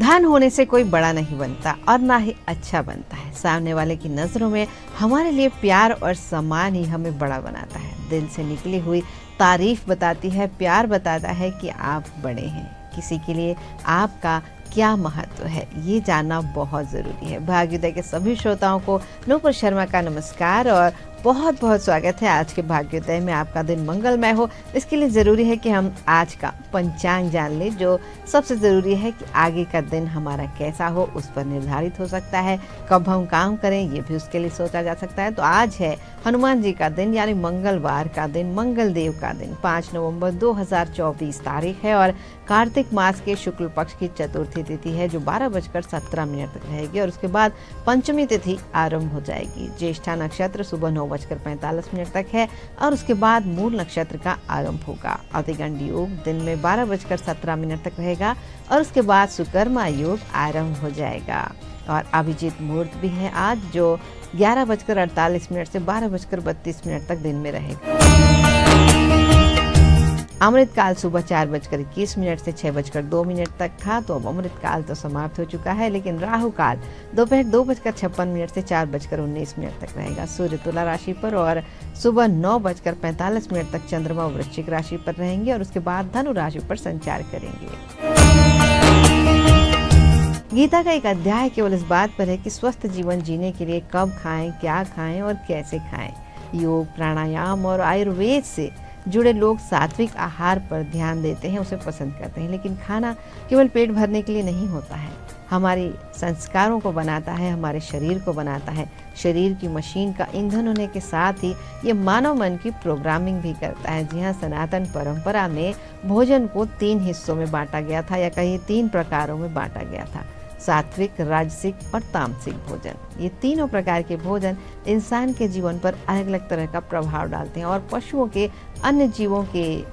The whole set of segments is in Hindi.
धन होने से कोई बड़ा नहीं बनता और ना ही अच्छा बनता है। सामने वाले की नज़रों में हमारे लिए प्यार और सम्मान ही हमें बड़ा बनाता है। दिल से निकली हुई तारीफ बताती है, प्यार बताता है कि आप बड़े हैं। किसी के लिए आपका क्या महत्व है, ये जानना बहुत ज़रूरी है। भाग्योदय के सभी श्रोताओं को नूपुर शर्मा का नमस्कार और बहुत बहुत स्वागत है। आज के भाग्योदय में आपका दिन मंगलमय हो, इसके लिए ज़रूरी है कि हम आज का पंचांग जान लें। जो सबसे ज़रूरी है कि आगे का दिन हमारा कैसा हो, उस पर निर्धारित हो सकता है। कब हम काम करें, ये भी उसके लिए सोचा जा सकता है। तो आज है हनुमान जी का दिन, यानी मंगलवार का दिन, मंगलदेव का दिन। 5 नवंबर 2024 तारीख है और कार्तिक मास के शुक्ल पक्ष की चतुर्थी तिथि है, जो 12:17 तक रहेगी और उसके बाद पंचमी तिथि आरंभ हो जाएगी। ज्येष्ठा नक्षत्र सुबह 9:45 तक है और उसके बाद मूल नक्षत्र का आरंभ होगा। अतिगंड योग दिन में 12:17 तक रहेगा और उसके बाद सुकर्मा योग आरंभ हो जाएगा। और अभिजीत मुहूर्त भी है आज, जो 11:48 से 12:32 तक दिन में रहेगा। अमृत काल सुबह 4:21 से 6:02 तक था, तो अब अमृत काल तो समाप्त हो चुका है, लेकिन राहु काल दोपहर 2:56 से 4:19 तक रहेगा। सूर्य तुला राशि पर और सुबह 9:45 तक चंद्रमा वृश्चिक राशि पर रहेंगे और उसके बाद धनु राशि पर संचार करेंगे। गीता का एक अध्याय केवल इस बात पर है कि स्वस्थ जीवन जीने के लिए कब खाएं, क्या खाएं और कैसे खाएं। योग, प्राणायाम और आयुर्वेद से जुड़े लोग सात्विक आहार पर ध्यान देते हैं, उसे पसंद करते हैं। लेकिन खाना केवल पेट भरने के लिए नहीं होता है, हमारी संस्कारों को बनाता है, हमारे शरीर को बनाता है। शरीर की मशीन का ईंधन होने के साथ ही ये मानव मन की प्रोग्रामिंग भी करता है। जी हाँ, सनातन परंपरा में भोजन को 3 हिस्सों में बांटा गया था, या कहीं 3 प्रकारों में बांटा गया था: सात्विक, राजसिक और तामसिक भोजन। ये तीनों प्रकार के भोजन इंसान के जीवन पर अलग अलग तरह का प्रभाव डालते हैं और पशुओं के, अन्य जीवों के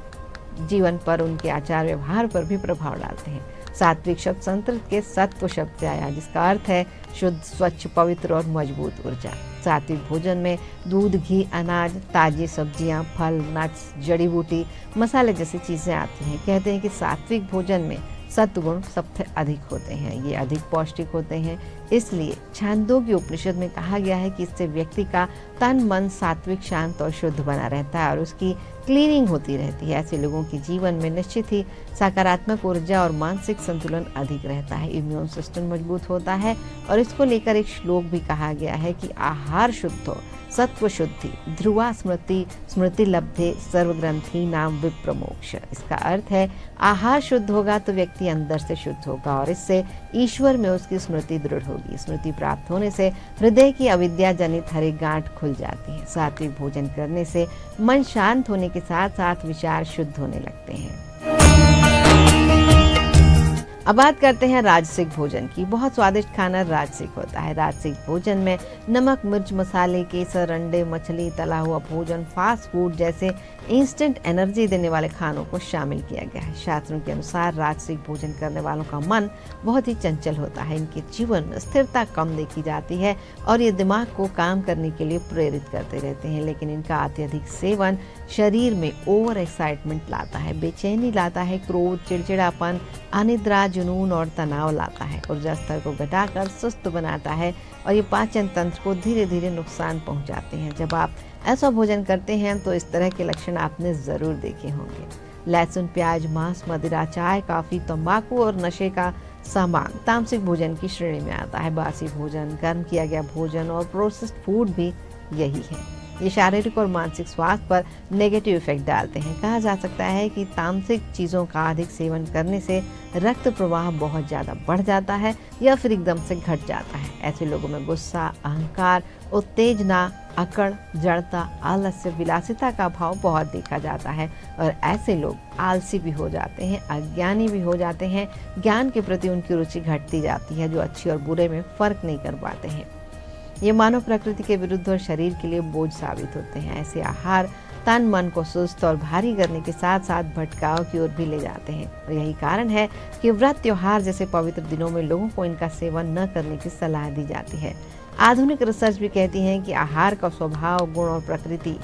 जीवन पर, उनके आचार व्यवहार पर भी प्रभाव डालते हैं। सात्विक शब्द संस्कृत के सत्व शब्द से आया, जिसका अर्थ है शुद्ध, स्वच्छ, पवित्र और मजबूत ऊर्जा। सात्विक भोजन में दूध, घी, अनाज, ताजी सब्जियां, फल, नट्स, जड़ी बूटी, मसाले जैसी चीजें आती हैं। कहते हैं कि सात्विक भोजन में सत्वगुण सबसे अधिक होते हैं, ये अधिक पौष्टिक होते हैं। इसलिए छांदोग्य उपनिषद में कहा गया है कि इससे व्यक्ति का तन मन सात्विक, शांत और शुद्ध बना रहता है और उसकी क्लीनिंग होती रहती है। ऐसे लोगों के जीवन में निश्चित ही सकारात्मक ऊर्जा और मानसिक संतुलन अधिक रहता है। इम्यून सिस्टम मजबूत होता है और इसको लेकर एक श्लोक भी कहा गया है कि आहार शुद्ध हो, सत्व शुद्धि, ध्रुवा स्मृति, स्मृति लब्धे, सर्वग्रंथि नाम विप्रमोक्ष। इसका अर्थ है आहार शुद्ध होगा तो व्यक्ति अंदर से शुद्ध होगा और इससे ईश्वर में उसकी स्मृति दृढ़ होगी। स्मृति प्राप्त होने से हृदय की अविद्या जनित हर एक गांठ खुल जाती है। सात्विक भोजन करने से मन शांत होने के साथ साथ विचार शुद्ध होने लगते हैं। अब बात करते हैं राजसिक भोजन की। बहुत स्वादिष्ट खाना राजसिक होता है। राजसिक भोजन में नमक, मिर्च, मसाले, केसर, अंडे, मछली, तला हुआ भोजन, फास्ट फूड जैसे इंस्टेंट एनर्जी देने वाले खानों को शामिल किया गया है। शास्त्रों के अनुसार राजसिक भोजन करने वालों का मन बहुत ही चंचल होता है। इनके जीवन में स्थिरता कम देखी जाती है और ये दिमाग को काम करने के लिए प्रेरित करते रहते हैं। लेकिन इनका अत्यधिक सेवन शरीर में ओवर एक्साइटमेंट लाता है, बेचैनी लाता है, क्रोध, चिड़चिड़ापन, अनिद्रा, जुनून और तनाव लाता है। ऊर्जा स्तर को घटाकर सुस्त बनाता है और ये पाचन तंत्र को धीरे धीरे नुकसान पहुंचाते हैं। जब आप ऐसा भोजन करते हैं तो इस तरह के लक्षण आपने जरूर देखे होंगे। लहसुन, प्याज, मांस, मदिरा, चाय, कॉफी, तंबाकू और नशे का सामान तामसिक भोजन की श्रेणी में आता है। बासी भोजन, गर्म किया गया भोजन और प्रोसेस्ड फूड भी यही है। ये शारीरिक और मानसिक स्वास्थ्य पर नेगेटिव इफेक्ट डालते हैं। कहा जा सकता है कि तामसिक चीज़ों का अधिक सेवन करने से रक्त प्रवाह बहुत ज़्यादा बढ़ जाता है या फिर एकदम से घट जाता है। ऐसे लोगों में गुस्सा, अहंकार, उत्तेजना, अकड़, जड़ता, आलस्य, विलासिता का भाव बहुत देखा जाता है और ऐसे लोग आलसी भी हो जाते हैं, अज्ञानी भी हो जाते हैं। ज्ञान के प्रति उनकी रुचि घटती जाती है, जो अच्छी और बुरे में फर्क नहीं कर पाते हैं। ये मानव प्रकृति के विरुद्ध और शरीर के लिए बोझ साबित होते हैं। ऐसे आहार तन मन को सुस्त और भारी करने के साथ साथ भटकाव की ओर भी ले जाते हैं और यही कारण है कि व्रत, त्योहार जैसे पवित्र दिनों में लोगों को इनका सेवन न करने की सलाह दी जाती है। आधुनिक रिसर्च भी कहती है कि आहार का स्वभाव, गुण और प्रकृति,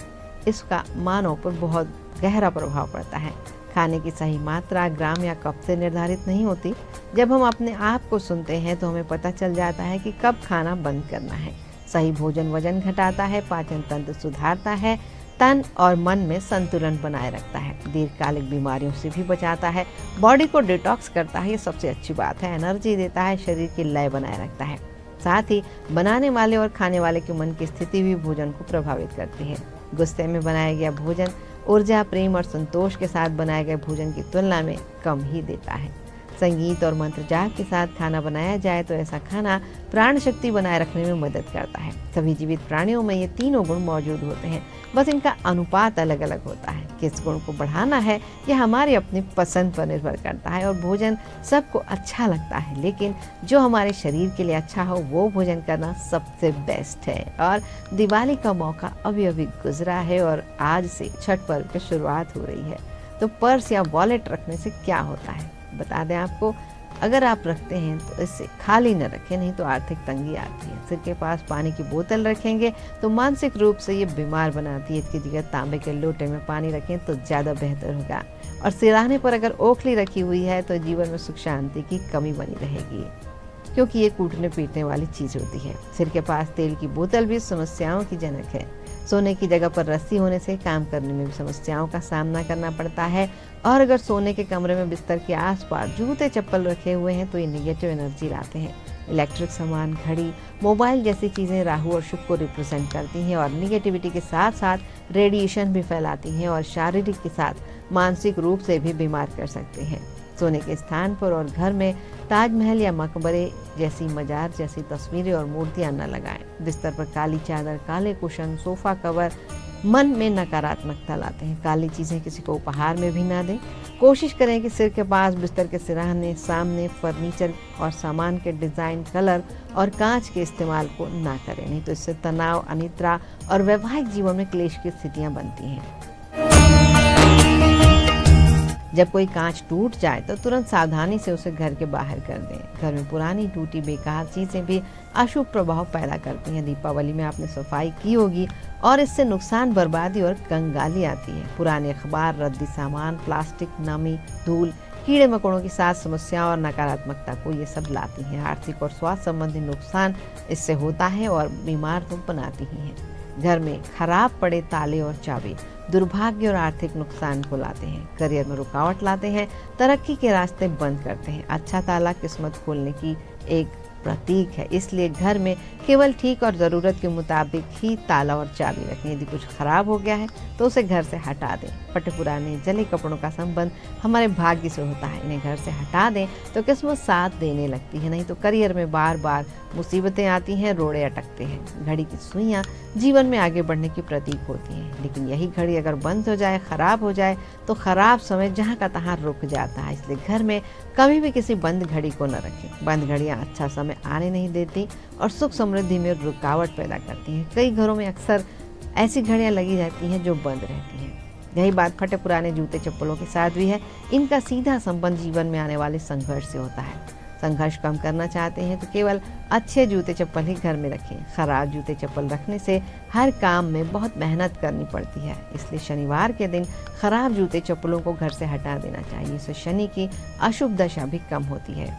इसका मानव पर बहुत गहरा प्रभाव पड़ता है। खाने की सही मात्रा ग्राम या कप से निर्धारित नहीं होती। जब हम अपने आप को सुनते हैं तो हमें पता चल जाता है कि कब खाना बंद करना है। सही भोजन वजन घटाता है, पाचन तंत्र सुधारता है, तन और मन में संतुलन बनाए रखता है, दीर्घकालिक बीमारियों से भी बचाता है, बॉडी को डिटॉक्स करता है, ये सबसे अच्छी बात है, एनर्जी देता है, शरीर की लय बनाए रखता है। साथ ही बनाने वाले और खाने वाले के मन की स्थिति भी भोजन को प्रभावित करती है। गुस्से में बनाया गया भोजन ऊर्जा, प्रेम और संतोष के साथ बनाए गए भोजन की तुलना में कम ही देता है। संगीत और मंत्र जाप के साथ खाना बनाया जाए तो ऐसा खाना प्राण शक्ति बनाए रखने में मदद करता है। सभी जीवित प्राणियों में ये तीनों गुण मौजूद होते हैं, बस इनका अनुपात अलग अलग होता है। किस गुण को बढ़ाना है यह हमारी अपनी पसंद पर निर्भर करता है और भोजन सबको अच्छा लगता है, लेकिन जो हमारे शरीर के लिए अच्छा हो वो भोजन करना सबसे बेस्ट है। और दिवाली का मौका अभी अभी गुजरा है और आज से छठ पर्व की शुरुआत हो रही है। तो पर्स या वॉलेट रखने से क्या होता है बता दें आपको, अगर आप रखते हैं तो इससे खाली न रखें, नहीं तो आर्थिक तंगी आती है। सिर के पास पानी की बोतल रखेंगे तो मानसिक रूप से ये बीमार बनाती है। इसकी जगह तांबे के लोटे में पानी रखें तो ज़्यादा बेहतर होगा। और सिरहाने पर अगर ओखली रखी हुई है तो जीवन में सुख शांति की कमी बनी रहेगी, क्योंकि ये कूटने पीटने वाली चीज़ होती है। सिर के पास तेल की बोतल भी समस्याओं की जनक है। सोने की जगह पर रस्सी होने से काम करने में भी समस्याओं का सामना करना पड़ता है। और अगर सोने के कमरे में बिस्तर के आसपास जूते चप्पल रखे हुए हैं तो ये नेगेटिव एनर्जी लाते हैं। इलेक्ट्रिक सामान, घड़ी, मोबाइल जैसी चीज़ें राहु और शुक्र को रिप्रेजेंट करती हैं और निगेटिविटी के साथ साथ रेडिएशन भी फैलाती हैं और शारीरिक के साथ मानसिक रूप से भी बीमार कर सकते हैं। सोने के स्थान पर और घर में ताजमहल या मकबरे जैसी मजार जैसी तस्वीरें और मूर्तियां न लगाएं। बिस्तर पर काली चादर, काले कुशन, सोफा कवर मन में नकारात्मकता लाते हैं। काली चीज़ें किसी को उपहार में भी ना दें। कोशिश करें कि सिर के पास बिस्तर के सिरहाने सामने फर्नीचर और सामान के डिज़ाइन, कलर और कांच के इस्तेमाल को ना करें, नहीं तो इससे तनाव, अनिद्रा और वैवाहिक जीवन में क्लेश की स्थितियाँ बनती हैं। जब कोई कांच टूट जाए तो तुरंत सावधानी से उसे घर के बाहर कर दें। घर में पुरानी टूटी बेकार चीज़ें भी अशुभ प्रभाव पैदा करती हैं। दीपावली में आपने सफाई की होगी और इससे नुकसान, बर्बादी और कंगाली आती है। पुराने अखबार, रद्दी सामान, प्लास्टिक, नमी, धूल, कीड़े मकोड़ों की साथ समस्या और नकारात्मकता को ये सब लाती हैं। आर्थिक और स्वास्थ्य संबंधी नुकसान इससे होता है और बीमार तो बनाती ही है। घर में खराब पड़े ताले और चाबी दुर्भाग्य और आर्थिक नुकसान को लाते हैं। करियर में रुकावट लाते हैं, तरक्की के रास्ते बंद करते हैं। अच्छा ताला किस्मत खोलने की एक प्रतीक है, इसलिए घर में केवल ठीक और ज़रूरत के मुताबिक ही ताला और चाबी रखें। यदि कुछ खराब हो गया है तो उसे घर से हटा दें। फटे पुराने जले कपड़ों का संबंध हमारे भाग्य से होता है, इन्हें घर से हटा दें तो किस्मत साथ देने लगती है, नहीं तो करियर में बार बार मुसीबतें आती हैं, रोड़े अटकते हैं। घड़ी की सुइयाँ जीवन में आगे बढ़ने की प्रतीक होती हैं, लेकिन यही घड़ी अगर बंद हो जाए, खराब हो जाए तो खराब समय जहाँ का तहाँ रुक जाता है। इसलिए घर में कभी भी किसी बंद घड़ी को न रखें। बंद घड़ियाँ अच्छा समय आने नहीं देती और सुख समृद्धि में रुकावट पैदा करती हैं। कई घरों में अक्सर ऐसी घड़ियाँ लगी रहती हैं जो बंद रहती हैं। यही बात फटे पुराने जूते चप्पलों के साथ भी है। इनका सीधा संबंध जीवन में आने वाले संघर्ष से होता है। संघर्ष कम करना चाहते हैं तो केवल अच्छे जूते चप्पल ही घर में रखें। खराब जूते चप्पल रखने से हर काम में बहुत मेहनत करनी पड़ती है, इसलिए शनिवार के दिन खराब जूते चप्पलों को घर से हटा देना चाहिए। इससे शनि की अशुभ दशा भी कम होती है।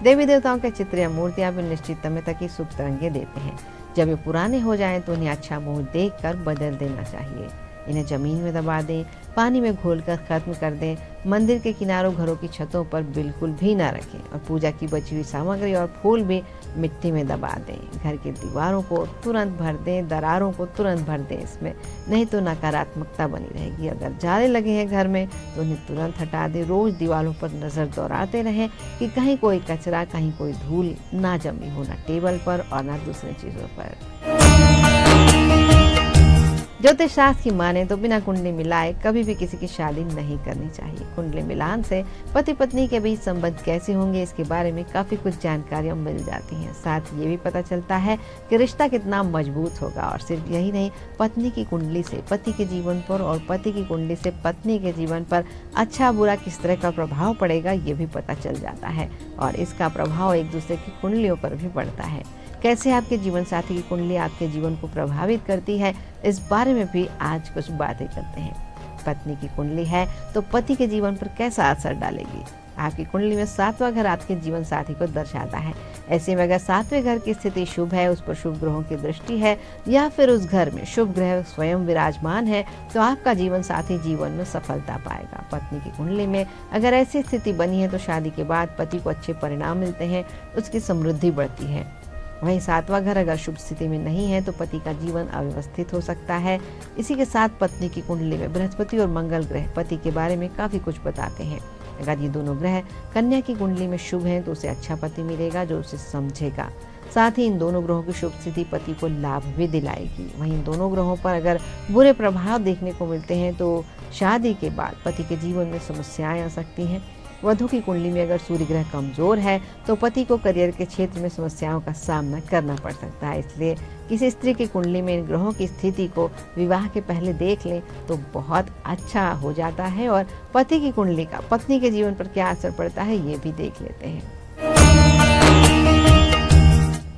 देवी देवताओं के चित्र या मूर्तियां भी निश्चित समय तक ही शुभ तरंगे देते हैं। जब ये पुराने हो जाएं तो उन्हें अच्छा मुंह देखकर बदल देना चाहिए। इन्हें जमीन में दबा दें, पानी में घोलकर खत्म कर दें। मंदिर के किनारों, घरों की छतों पर बिल्कुल भी ना रखें और पूजा की बची हुई सामग्री और फूल भी मिट्टी में दबा दें। घर की दीवारों को तुरंत भर दें, दरारों को तुरंत भर दें इसमें, नहीं तो नकारात्मकता बनी रहेगी। अगर जाले लगे हैं घर में तो उन्हें तुरंत हटा दें। रोज दीवारों पर नज़र दौड़ाते रहें कि कहीं कोई कचरा, कहीं कोई धूल ना जमी हो, ना टेबल पर और ना दूसरी चीज़ों पर। ज्योतिष शास्त्र की माने तो बिना कुंडली मिलाए कभी भी किसी की शादी नहीं करनी चाहिए। कुंडली मिलान से पति पत्नी के बीच संबंध कैसे होंगे इसके बारे में काफ़ी कुछ जानकारियाँ मिल जाती हैं। साथ ये भी पता चलता है कि रिश्ता कितना मजबूत होगा। और सिर्फ यही नहीं, पत्नी की कुंडली से पति के जीवन पर और पति की कुंडली से पत्नी के जीवन पर अच्छा बुरा किस तरह का प्रभाव पड़ेगा ये भी पता चल जाता है। और इसका प्रभाव एक दूसरे की कुंडलियों पर भी पड़ता है। कैसे आपके जीवन साथी की कुंडली आपके जीवन को प्रभावित करती है, इस बारे में भी आज कुछ बातें करते हैं। पत्नी की कुंडली है तो पति के जीवन पर कैसा असर डालेगी। आपकी कुंडली में 7वां घर आपके जीवन साथी को दर्शाता है। ऐसे में अगर 7वें घर की स्थिति शुभ है, उस पर शुभ ग्रहों की दृष्टि है या फिर उस घर में शुभ ग्रह स्वयं विराजमान है तो आपका जीवन साथी जीवन में सफलता पाएगा। पत्नी की कुंडली में अगर ऐसी स्थिति बनी है तो शादी के बाद पति को अच्छे परिणाम मिलते हैं, उसकी समृद्धि बढ़ती है। वहीं 7वां घर अगर शुभ स्थिति में नहीं है तो पति का जीवन अव्यवस्थित हो सकता है। इसी के साथ पत्नी की कुंडली में बृहस्पति और मंगल ग्रह पति के बारे में काफी कुछ बताते हैं। अगर ये दोनों ग्रह कन्या की कुंडली में शुभ हैं तो उसे अच्छा पति मिलेगा जो उसे समझेगा। साथ ही इन दोनों ग्रहों की शुभ स्थिति पति को लाभ भी दिलाएगी। वहीं इन दोनों ग्रहों पर अगर बुरे प्रभाव देखने को मिलते हैं तो शादी के बाद पति के जीवन में समस्याएं आ सकती हैं। वधु की कुंडली में अगर सूर्य ग्रह कमजोर है तो पति को करियर के क्षेत्र में समस्याओं का सामना करना पड़ सकता है। इसलिए किसी स्त्री की कुंडली में इन ग्रहों की स्थिति को विवाह के पहले देख लें तो बहुत अच्छा हो जाता है। और पति की कुंडली का पत्नी के जीवन पर क्या असर पड़ता है ये भी देख लेते हैं।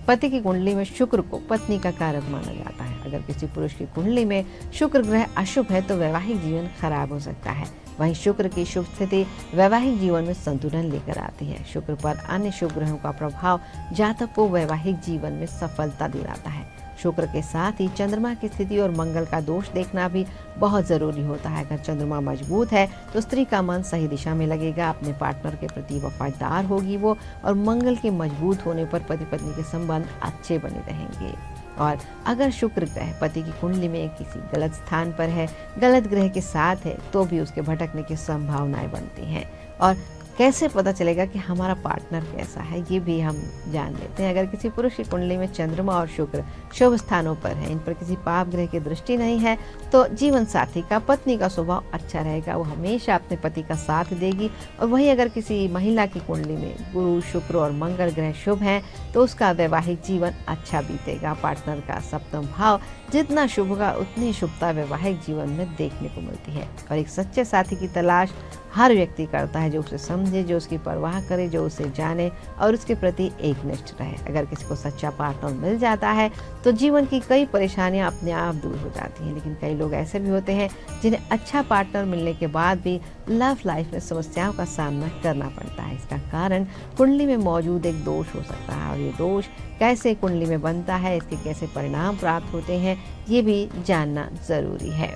पति की कुंडली में शुक्र को पत्नी का कारक माना जाता है। अगर किसी पुरुष की कुंडली में शुक्र ग्रह अशुभ है तो वैवाहिक जीवन खराब हो सकता है। वहीं शुक्र की शुभ स्थिति वैवाहिक जीवन में संतुलन लेकर आती है। शुक्र पर अन्य शुभ ग्रहों का प्रभाव जातक को वैवाहिक जीवन में सफलता दिलाता है। शुक्र के साथ ही चंद्रमा की स्थिति और मंगल का दोष देखना भी बहुत जरूरी होता है। अगर चंद्रमा मजबूत है तो स्त्री का मन सही दिशा में लगेगा, अपने पार्टनर के प्रति वफादार होगी वो, और मंगल के मजबूत होने पर पति पत्नी के संबंध अच्छे बने रहेंगे। और अगर शुक्र ग्रह पति की कुंडली में किसी गलत स्थान पर है, गलत ग्रह के साथ है तो भी उसके भटकने की संभावनाएं बनती हैं। और कैसे पता चलेगा कि हमारा पार्टनर कैसा है ये भी हम जान लेते हैं। अगर किसी पुरुष की कुंडली में चंद्रमा और शुक्र शुभ स्थानों पर है, इन पर किसी पाप ग्रह की दृष्टि नहीं है तो जीवन साथी का पत्नी का स्वभाव अच्छा रहेगा, वो हमेशा अपने पति का साथ देगी। और वहीं अगर किसी महिला की कुंडली में गुरु शुक्र और मंगल ग्रह शुभ हैं तो उसका वैवाहिक जीवन अच्छा बीतेगा। पार्टनर का सप्तम भाव जितना शुभ होगा उतनी शुभता वैवाहिक जीवन में देखने को मिलती है। और एक सच्चे साथी की तलाश हर व्यक्ति करता है जो उसे समझे, जो उसकी परवाह करे, जो उसे जाने और उसके प्रति एकनिष्ठ रहे। अगर किसी को सच्चा पार्टनर मिल जाता है तो जीवन की कई परेशानियां अपने आप दूर हो जाती हैं। लेकिन कई लोग ऐसे भी होते हैं जिन्हें अच्छा पार्टनर मिलने के बाद भी लव लाइफ में समस्याओं का सामना करना पड़ता है। इसका कारण कुंडली में मौजूद एक दोष हो सकता है। और ये दोष कैसे कुंडली में बनता है, इसके कैसे परिणाम प्राप्त होते हैं ये भी जानना जरूरी है।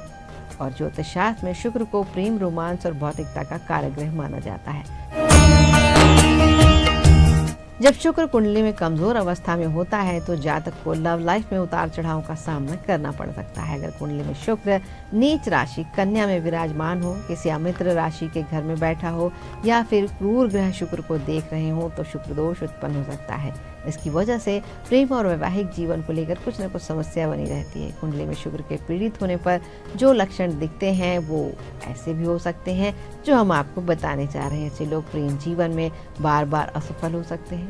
और ज्योतिष शास्त्र में शुक्र को प्रेम, रोमांस और भौतिकता का कारक ग्रह माना जाता है। जब शुक्र कुंडली में कमजोर अवस्था में होता है तो जातक को लव लाइफ में उतार चढ़ाव का सामना करना पड़ सकता है। अगर कुंडली में शुक्र नीच राशि कन्या में विराजमान हो, किसी अमित्र राशि के घर में बैठा हो या फिर क्रूर ग्रह शुक्र को देख रहे हो तो शुक्र दोष उत्पन्न हो सकता है। इसकी वजह से प्रेम और वैवाहिक जीवन को लेकर कुछ न कुछ समस्या बनी रहती है। कुंडली में शुक्र के पीड़ित होने पर जो लक्षण दिखते हैं वो ऐसे भी हो सकते हैं जो हम आपको बताने चाह रहे हैं। ऐसे लोग प्रेम जीवन में बार बार असफल हो सकते हैं।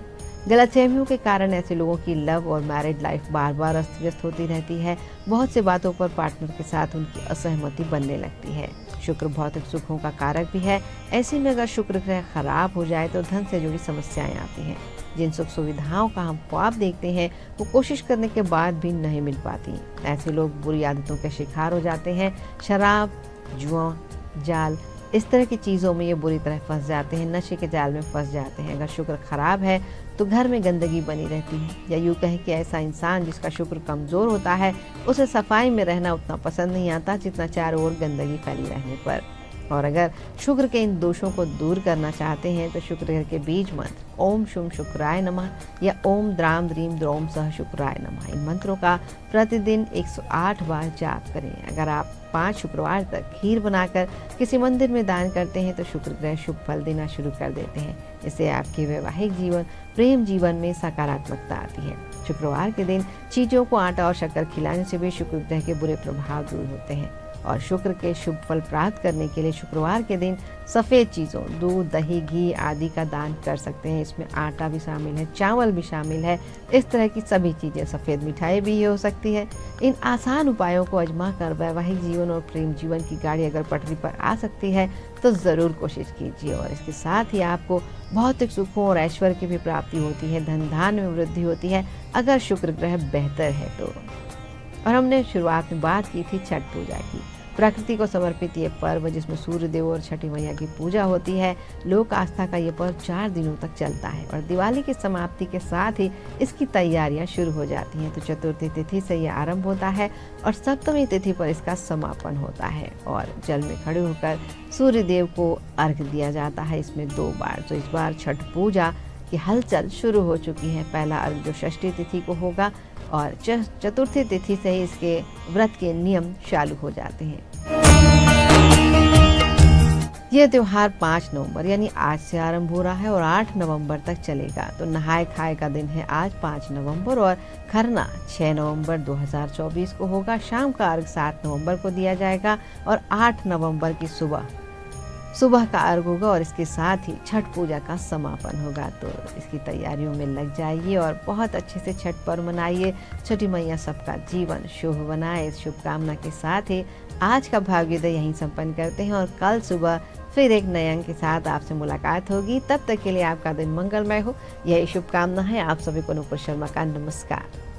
गलतफहमियों के कारण ऐसे लोगों की लव और मैरिड लाइफ बार बार अस्त व्यस्त होती रहती है। बहुत से बातों पर पार्टनर के साथ उनकी असहमति बनने लगती है। शुक्र भौतिक सुखों का कारक भी है। ऐसे में अगर शुक्र ग्रह खराब हो जाए तो धन से जुड़ी समस्याएं आती हैं। जिन सुख सुविधाओं का हम ख्वाब देखते हैं वो कोशिश करने के बाद भी नहीं मिल पाती। ऐसे लोग बुरी आदतों के शिकार हो जाते हैं। शराब, जुआ, जाल, इस तरह की चीज़ों में ये बुरी तरह फंस जाते हैं, नशे के जाल में फंस जाते हैं। अगर शुक्र खराब है तो घर में गंदगी बनी रहती है, या यूँ कहें कि ऐसा इंसान जिसका शुक्र कमज़ोर होता है उसे सफाई में रहना उतना पसंद नहीं आता जितना चारों ओर गंदगी फैली रहने पर। और अगर शुक्र के इन दोषों को दूर करना चाहते हैं तो शुक्र ग्रह के बीज मंत्र ओम शुम शुक्राय नमः या ओम द्राम द्रीम द्रोम सह शुक्राय नमः, इन मंत्रों का प्रतिदिन 108 बार जाप करें। अगर आप 5 शुक्रवार तक खीर बनाकर किसी मंदिर में दान करते हैं तो शुक्र ग्रह शुभ फल देना शुरू कर देते हैं। इससे आपके वैवाहिक जीवन, प्रेम जीवन में सकारात्मकता आती है। शुक्रवार के दिन चीजों को आटा और शक्कर खिलाने से भी शुक्र ग्रह के बुरे प्रभाव दूर होते हैं। और शुक्र के शुभ फल प्राप्त करने के लिए शुक्रवार के दिन सफ़ेद चीज़ों, दूध, दही, घी आदि का दान कर सकते हैं। इसमें आटा भी शामिल है, चावल भी शामिल है, इस तरह की सभी चीज़ें, सफ़ेद मिठाई भी हो सकती है। इन आसान उपायों को आजमा कर वैवाहिक जीवन और प्रेम जीवन की गाड़ी अगर पटरी पर आ सकती है तो ज़रूर कोशिश कीजिए। और इसके साथ ही आपको भौतिक सुखों और ऐश्वर्य की भी प्राप्ति होती है, धन धान्य में वृद्धि होती है अगर शुक्र ग्रह बेहतर है तो। और हमने शुरुआत में बात की थी छठ पूजा की, प्रकृति को समर्पित ये पर्व, जिसमें सूर्य देव और छठी मैया की पूजा होती है, लोक आस्था का ये पर्व 4 दिनों तक चलता है और दिवाली की समाप्ति के साथ ही इसकी तैयारियां शुरू हो जाती हैं। तो चतुर्थी तिथि से यह आरंभ होता है और सप्तमी तिथि पर इसका समापन होता है और जल में खड़े होकर सूर्य देव को अर्घ्य दिया जाता है, इसमें 2 बार। तो इस बार छठ पूजा की हलचल शुरू हो चुकी है। पहला अर्घ्य जो षष्ठी तिथि को होगा और चतुर्थी तिथि से ही इसके व्रत के नियम चालू हो जाते हैं। यह त्योहार 5 नवंबर यानी आज से आरंभ हो रहा है और 8 नवंबर तक चलेगा। तो नहाय खाए का दिन है आज 5 नवंबर और खरना 6 नवंबर 2024 को होगा। शाम का अर्घ 7 नवंबर को दिया जाएगा और 8 नवंबर की सुबह का अर्घ होगा और इसके साथ ही छठ पूजा का समापन होगा। तो इसकी तैयारियों में लग जाइए और बहुत अच्छे से छठ पर्व मनाइए। छठी मैया सबका जीवन शुभ बनाए, इस शुभकामना के साथ ही आज का भाग्योदय यहीं संपन्न करते हैं और कल सुबह फिर एक नए अंक के साथ आपसे मुलाकात होगी। तब तक के लिए आपका दिन मंगलमय हो, यही शुभकामना है। आप सभी को नुपुर शर्मा का नमस्कार।